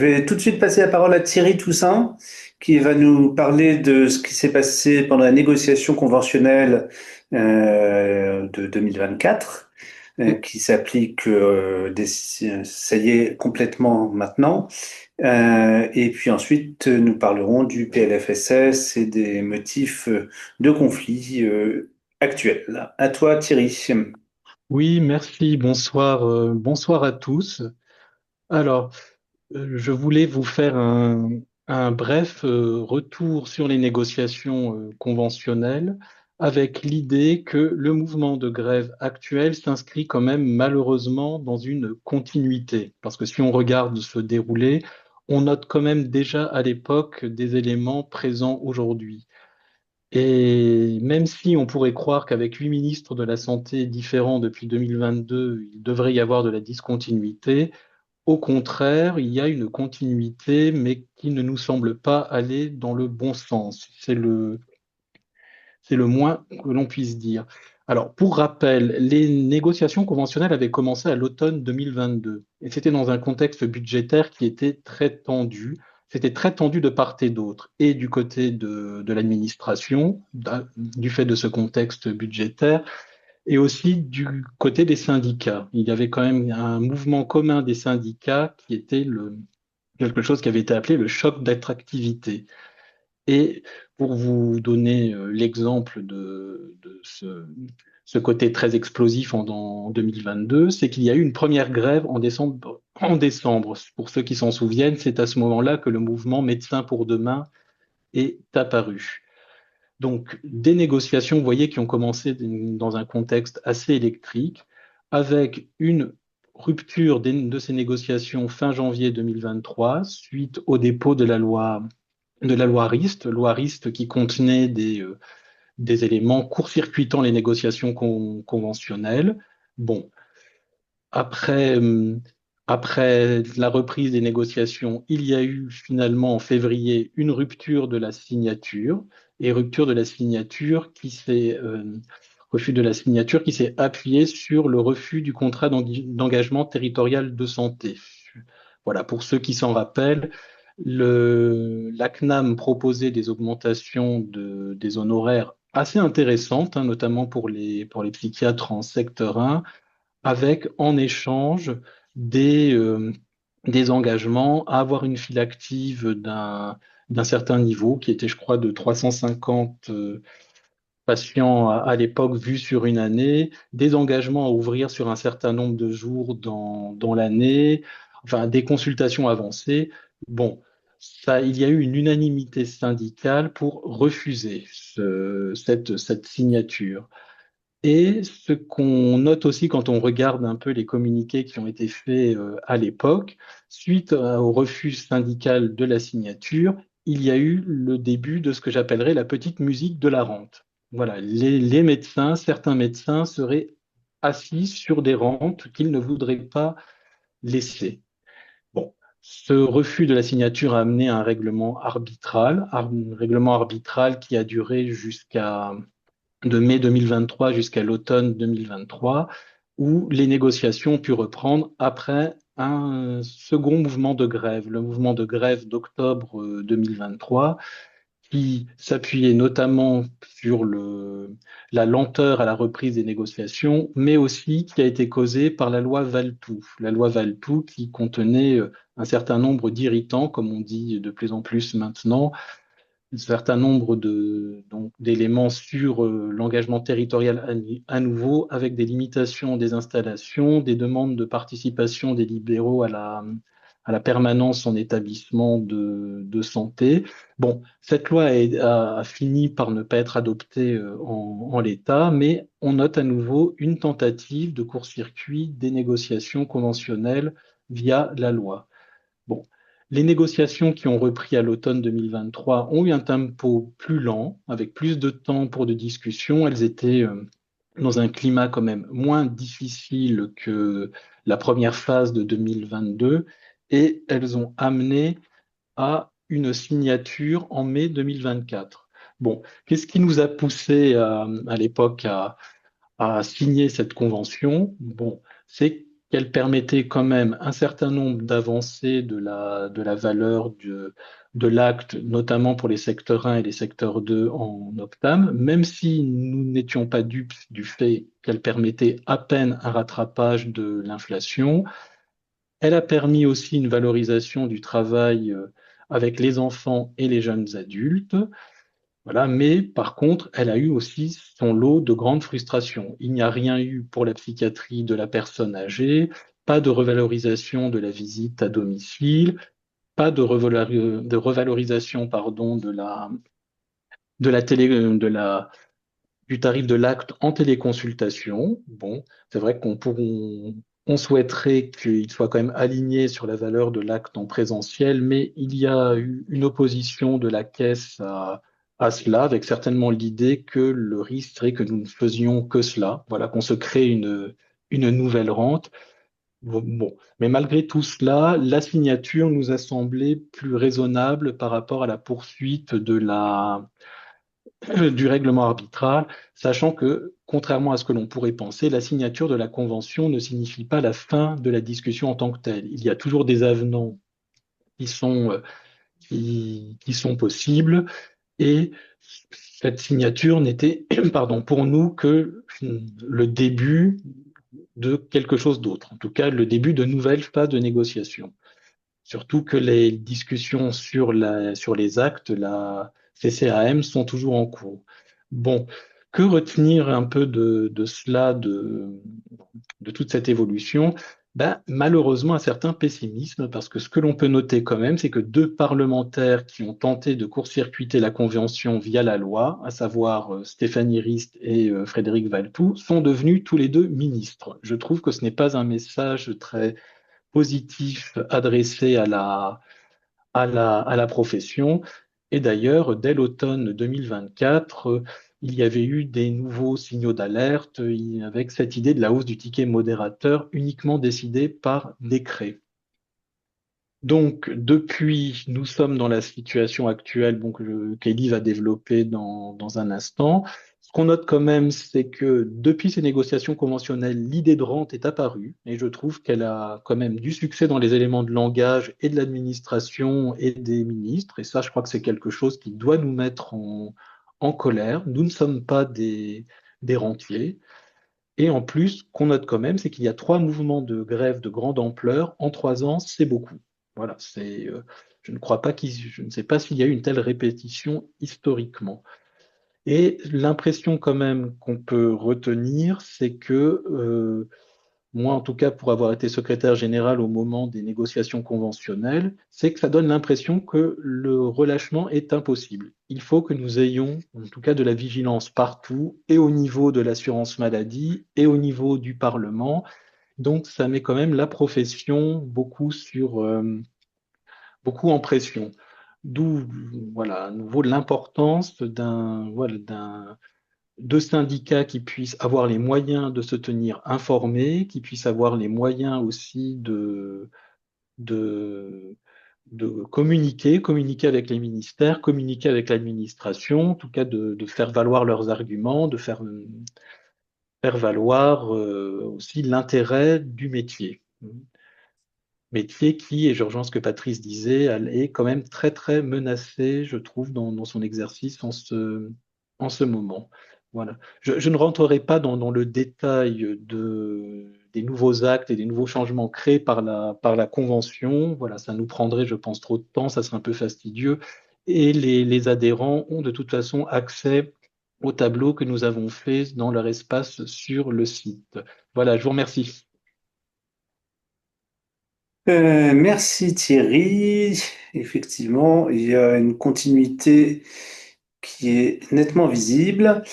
Je vais tout de suite passer la parole à Thierry Toussaint, qui va nous parler de ce qui s'est passé pendant la négociation conventionnelle de 2024, qui s'applique ça y est, complètement maintenant. Et puis ensuite, nous parlerons du PLFSS et des motifs de conflit actuels. À toi, Thierry. Oui, merci. Bonsoir, bonsoir à tous. Alors, je voulais vous faire un bref retour sur les négociations conventionnelles avec l'idée que le mouvement de grève actuel s'inscrit quand même malheureusement dans une continuité. Parce que si on regarde se dérouler, on note quand même déjà à l'époque des éléments présents aujourd'hui. Et même si on pourrait croire qu'avec 8 ministres de la Santé différents depuis 2022, il devrait y avoir de la discontinuité, au contraire, il y a une continuité, mais qui ne nous semble pas aller dans le bon sens. C'est le moins que l'on puisse dire. Alors, pour rappel, les négociations conventionnelles avaient commencé à l'automne 2022, et c'était dans un contexte budgétaire qui était très tendu. C'était très tendu de part et d'autre, et du côté de l'administration, du fait de ce contexte budgétaire, et aussi du côté des syndicats. Il y avait quand même un mouvement commun des syndicats qui était quelque chose qui avait été appelé le choc d'attractivité. Et pour vous donner l'exemple de ce côté très explosif en 2022, c'est qu'il y a eu une première grève en décembre. En décembre. Pour ceux qui s'en souviennent, c'est à ce moment-là que le mouvement Médecins pour demain est apparu. Donc, des négociations, vous voyez, qui ont commencé dans un contexte assez électrique, avec une rupture de ces négociations fin janvier 2023, suite au dépôt de la loi Rist qui contenait des éléments court-circuitant les négociations conventionnelles. Bon, après, après la reprise des négociations, il y a eu finalement en février une rupture de la signature, et rupture de la signature refus de la signature qui s'est appuyé sur le refus du contrat d'engagement territorial de santé. Voilà, pour ceux qui s'en rappellent, la CNAM proposait des augmentations des honoraires assez intéressantes, hein, notamment pour les psychiatres en secteur 1, avec en échange des, euh, des engagements à avoir une file active d'un certain niveau, qui était, je crois, de 350 patients à l'époque vus sur une année, des engagements à ouvrir sur un certain nombre de jours dans l'année, enfin des consultations avancées. Bon, ça, il y a eu une unanimité syndicale pour refuser cette signature. Et ce qu'on note aussi quand on regarde un peu les communiqués qui ont été faits à l'époque, suite au refus syndical de la signature, il y a eu le début de ce que j'appellerais la petite musique de la rente. Voilà, les médecins, certains médecins seraient assis sur des rentes qu'ils ne voudraient pas laisser. Bon, ce refus de la signature a amené à un règlement arbitral qui a duré de mai 2023 jusqu'à l'automne 2023, où les négociations ont pu reprendre après un second mouvement de grève, le mouvement de grève d'octobre 2023, qui s'appuyait notamment sur la lenteur à la reprise des négociations, mais aussi qui a été causé par la loi Valtou qui contenait un certain nombre d'irritants, comme on dit de plus en plus maintenant, un certain nombre d'éléments sur l'engagement territorial à nouveau, avec des limitations des installations, des demandes de participation des libéraux à la permanence en établissement de santé. Bon, cette loi a fini par ne pas être adoptée en l'état, mais on note à nouveau une tentative de court-circuit des négociations conventionnelles via la loi. Bon, les négociations qui ont repris à l'automne 2023 ont eu un tempo plus lent, avec plus de temps pour de discussions. Elles étaient dans un climat quand même moins difficile que la première phase de 2022, et elles ont amené à une signature en mai 2024. Bon, qu'est-ce qui nous a poussé à l'époque à signer cette convention? Bon, c'est qu'elle permettait quand même un certain nombre d'avancées de la valeur de l'acte, notamment pour les secteurs 1 et les secteurs 2 en Optam, même si nous n'étions pas dupes du fait qu'elle permettait à peine un rattrapage de l'inflation. Elle a permis aussi une valorisation du travail avec les enfants et les jeunes adultes. Voilà, mais par contre, elle a eu aussi son lot de grandes frustrations. Il n'y a rien eu pour la psychiatrie de la personne âgée, pas de revalorisation de la visite à domicile, pas de revalorisation, pardon, de la télé, du tarif de l'acte en téléconsultation. Bon, c'est vrai on souhaiterait qu'il soit quand même aligné sur la valeur de l'acte en présentiel, mais il y a eu une opposition de la caisse à cela, avec certainement l'idée que le risque serait que nous ne faisions que cela, voilà, qu'on se crée une nouvelle rente. Bon, mais malgré tout cela, la signature nous a semblé plus raisonnable par rapport à la poursuite du règlement arbitral, sachant que, contrairement à ce que l'on pourrait penser, la signature de la convention ne signifie pas la fin de la discussion en tant que telle. Il y a toujours des avenants qui sont, qui sont possibles et cette signature n'était, pardon, pour nous que le début de quelque chose d'autre, en tout cas le début de nouvelles phases de négociation. Surtout que les discussions sur les actes, la CCAM, sont toujours en cours. Bon, que retenir un peu de cela, de toute cette évolution? Ben, malheureusement, un certain pessimisme, parce que ce que l'on peut noter quand même, c'est que deux parlementaires qui ont tenté de court-circuiter la convention via la loi, à savoir Stéphanie Rist et Frédéric Valletoux, sont devenus tous les deux ministres. Je trouve que ce n'est pas un message très positif adressé à la profession. Et d'ailleurs, dès l'automne 2024, il y avait eu des nouveaux signaux d'alerte avec cette idée de la hausse du ticket modérateur uniquement décidée par décret. Donc, depuis, nous sommes dans la situation actuelle bon, qu'Elie va développer dans un instant. Ce qu'on note quand même, c'est que depuis ces négociations conventionnelles, l'idée de rente est apparue et je trouve qu'elle a quand même du succès dans les éléments de langage et de l'administration et des ministres. Et ça, je crois que c'est quelque chose qui doit nous mettre en colère. Nous ne sommes pas des rentiers. Et en plus, qu'on note quand même, c'est qu'il y a trois mouvements de grève de grande ampleur en 3 ans, c'est beaucoup. Voilà, je ne crois pas je ne sais pas s'il y a eu une telle répétition historiquement. Et l'impression quand même qu'on peut retenir, c'est que moi, en tout cas, pour avoir été secrétaire général au moment des négociations conventionnelles, c'est que ça donne l'impression que le relâchement est impossible. Il faut que nous ayons, en tout cas, de la vigilance partout, et au niveau de l'assurance maladie, et au niveau du Parlement. Donc, ça met quand même la profession beaucoup en pression. D'où, voilà, à nouveau l'importance de syndicats qui puissent avoir les moyens de se tenir informés, qui puissent avoir les moyens aussi de, de communiquer avec les ministères, communiquer avec l'administration, en tout cas de faire valoir leurs arguments, de faire valoir aussi l'intérêt du métier. Métier qui, et je rejoins ce que Patrice disait, est quand même très très menacé, je trouve, dans son exercice en ce moment. Voilà. Je ne rentrerai pas dans le détail des nouveaux actes et des nouveaux changements créés par la Convention. Voilà, ça nous prendrait, je pense, trop de temps, ça serait un peu fastidieux. Et les adhérents ont de toute façon accès au tableau que nous avons fait dans leur espace sur le site. Voilà, je vous remercie. Merci Thierry. Effectivement, il y a une continuité qui est nettement visible.